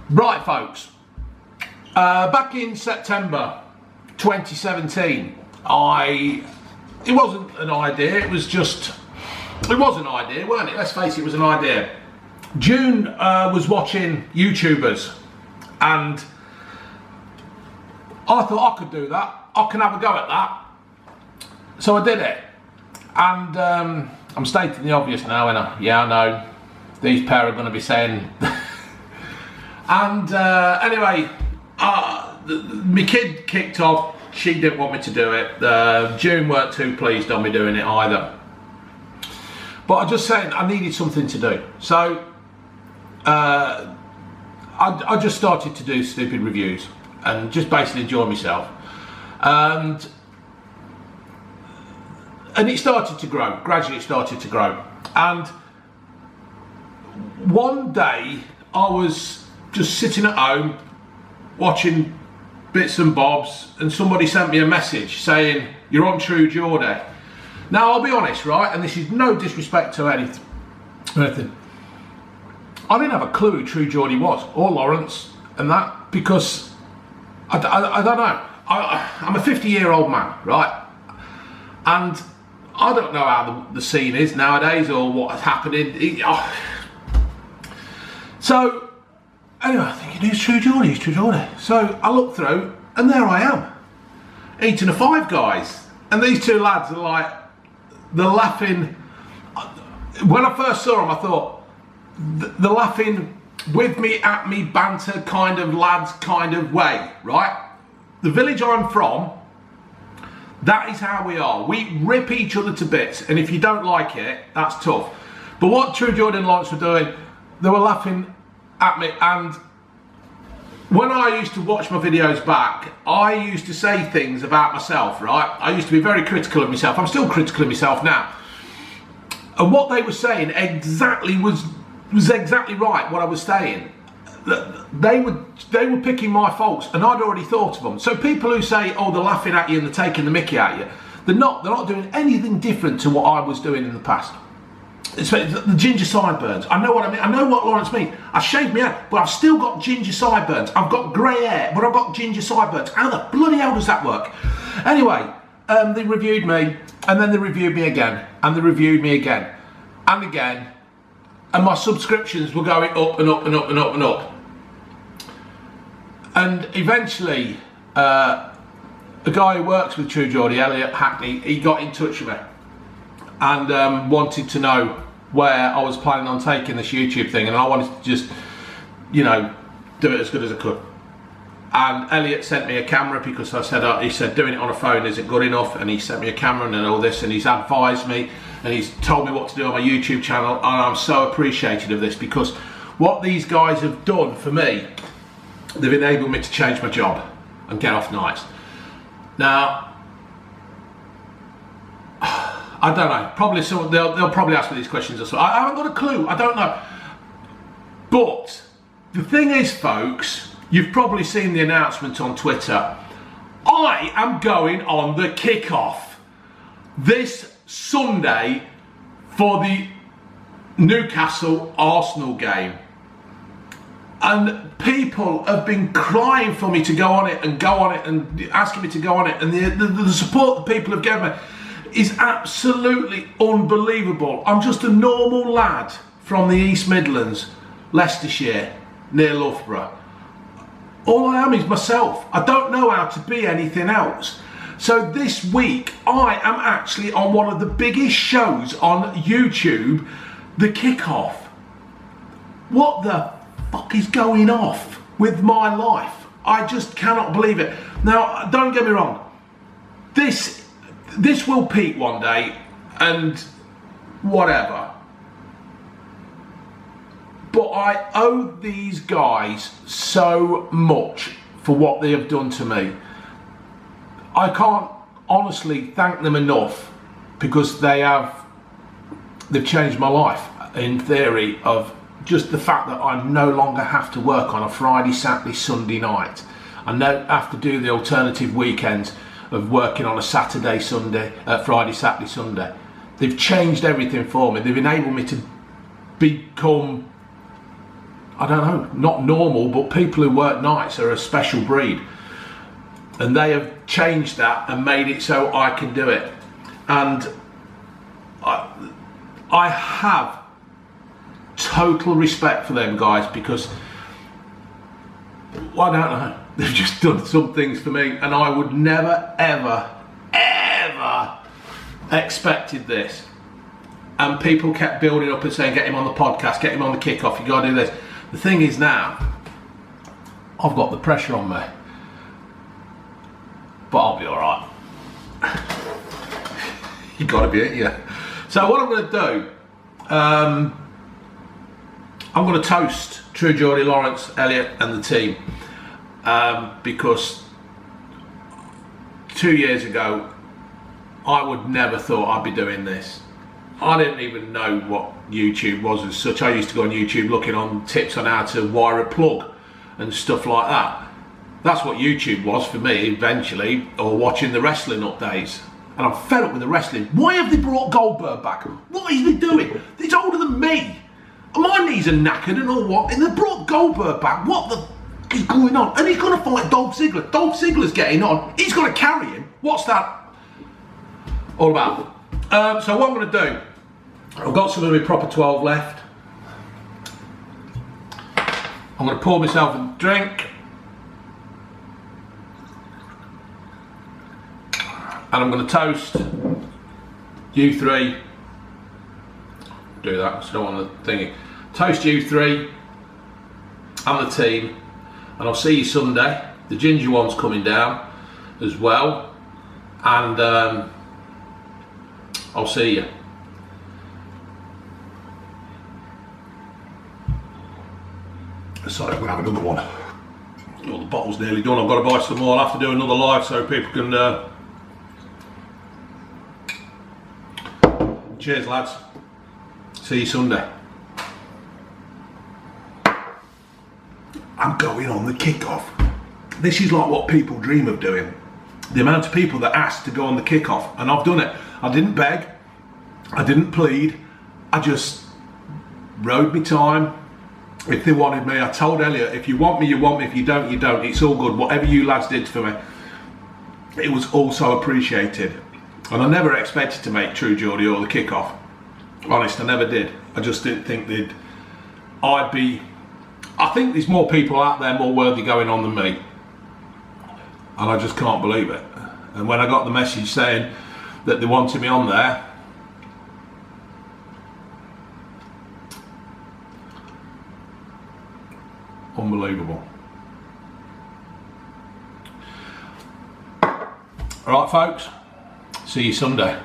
Right, folks. Back in September 2017, it wasn't an idea, it was an idea, weren't it? Let's face it, it was an idea. June was watching YouTubers, and I thought I could do that. I can have a go at that. So I did it. And I'm stating the obvious now, innit? Yeah, I know. These pair are going to be saying... And anyway, my kid kicked off. She didn't want me to do it. June weren't too pleased on me doing it either. But I just said I needed something to do. So I just started to do stupid reviews and just basically enjoy myself. And it started to grow. Gradually it started to grow. And one day I was just sitting at home watching bits and bobs, and somebody sent me a message saying, "You're on True Geordie." Now I'll be honest, right, and this is no disrespect to anything, I didn't have a clue who True Geordie was, or Lawrence and that, because I don't know. I'm a 50-year-old man, right, and I don't know how the scene is nowadays or what's happening. So anyway, I'm thinking, who's True Geordie? Who's True Geordie? So I look through, and there I am, eating a Five Guys, and these two lads are like, they're laughing. When I first saw them, I thought, they're laughing with me, at me, banter kind of lads kind of way, right? The village I'm from, that is how we are. We rip each other to bits, and if you don't like it, that's tough. But what True Geordie and Lawrence were doing, they were laughing at me. And when I used to watch my videos back, I used to say things about myself, right? I used to be very critical of myself. I'm still critical of myself now. And what they were saying exactly was exactly right, what I was saying. They were picking my faults, and I'd already thought of them. So people who say, oh, they're laughing at you and they're taking the mickey at you, they're not doing anything different to what I was doing in the past. It's the ginger sideburns. I know what I mean. I know what Lawrence means. I shaved my head, but I've still got ginger sideburns. I've got grey hair, but I've got ginger sideburns. How the bloody hell does that work? Anyway, they reviewed me, and then they reviewed me again, and they reviewed me again, and again, and my subscriptions were going up and up and up and up and up. And eventually, a guy who works with True Geordie, Elliot Hackney, he got in touch with me and wanted to know where I was planning on taking this YouTube thing, and I wanted to just, you know, do it as good as I could. And Elliot sent me a camera because I said, he said doing it on a phone isn't good enough, and he sent me a camera and all this, and he's advised me and he's told me what to do on my YouTube channel, and I'm so appreciative of this, because what these guys have done for me, they've enabled me to change my job and get off nights. Now, I don't know, probably they'll probably ask me these questions as well. I haven't got a clue, I don't know. But the thing is, folks, you've probably seen the announcement on Twitter. I am going on the kickoff this Sunday for the Newcastle Arsenal game. And people have been crying for me to go on it and asking me to go on it. And the support that people have given me is absolutely unbelievable. I'm just a normal lad from the East Midlands, Leicestershire, near Loughborough. All I am is myself. I don't know how to be anything else. So this week, I am actually on one of the biggest shows on YouTube, The Kickoff. What the fuck is going off with my life? I just cannot believe it. Now, don't get me wrong. This will peak one day and whatever. But I owe these guys so much for what they have done to me. I can't honestly thank them enough, because they've changed my life, in theory, of just the fact that I no longer have to work on a Friday, Saturday, Sunday night. I don't have to do the alternative weekends of working on a Saturday, Sunday, Friday, Saturday, Sunday. They've changed everything for me. They've enabled me to become I don't know, not normal, but people who work nights are a special breed. And they have changed that and made it so I can do it. And I have total respect for them guys, because, well, I don't know, they've just done some things for me, and I would never, ever, ever expected this. And people kept building up and saying, get him on the podcast, get him on the kickoff, you gotta do this. The thing is now, I've got the pressure on me, but I'll be all right. You gotta be it, yeah. So what I'm gonna do, I'm gonna toast True Geordie, Lawrence, Elliot and the team, because 2 years ago, I would never thought I'd be doing this. I didn't even know what YouTube was as such. I used to go on YouTube looking on tips on how to wire a plug and stuff like that. That's what YouTube was for me eventually, or watching the wrestling updates. And I'm fed up with the wrestling. Why have they brought Goldberg back? What is he doing? He's older than me. My knees are knackered and all what, and they brought Goldberg back. What the f is going on? And he's going to fight Dolph Ziggler. Dolph Ziggler's getting on. He's going to carry him. What's that all about? So what I'm going to do, I've got some of my proper 12 left. I'm going to pour myself a drink. And I'm going to toast you three. Do that, so I don't want the thingy. Toast you three and the team. And I'll see you Sunday. The ginger one's coming down as well. And I'll see you. Sorry, I'm going to have another one. Oh, the bottle's nearly done. I've got to buy some more. I'll have to do another live so people can... Cheers, lads. See you Sunday. I'm going on the kickoff. This is like what people dream of doing. The amount of people that ask to go on the kickoff, and I've done it. I didn't beg, I didn't plead, I just rode my time. If they wanted me, I told Elliot, if you want me, you want me, if you don't, you don't. It's all good. Whatever you lads did for me, it was also appreciated. And I never expected to make True Geordie or the kickoff. Honest, I never did. I just didn't think I'd be... I think there's more people out there more worthy going on than me. And I just can't believe it. And when I got the message saying that they wanted me on there, unbelievable. All right, folks. See you Sunday.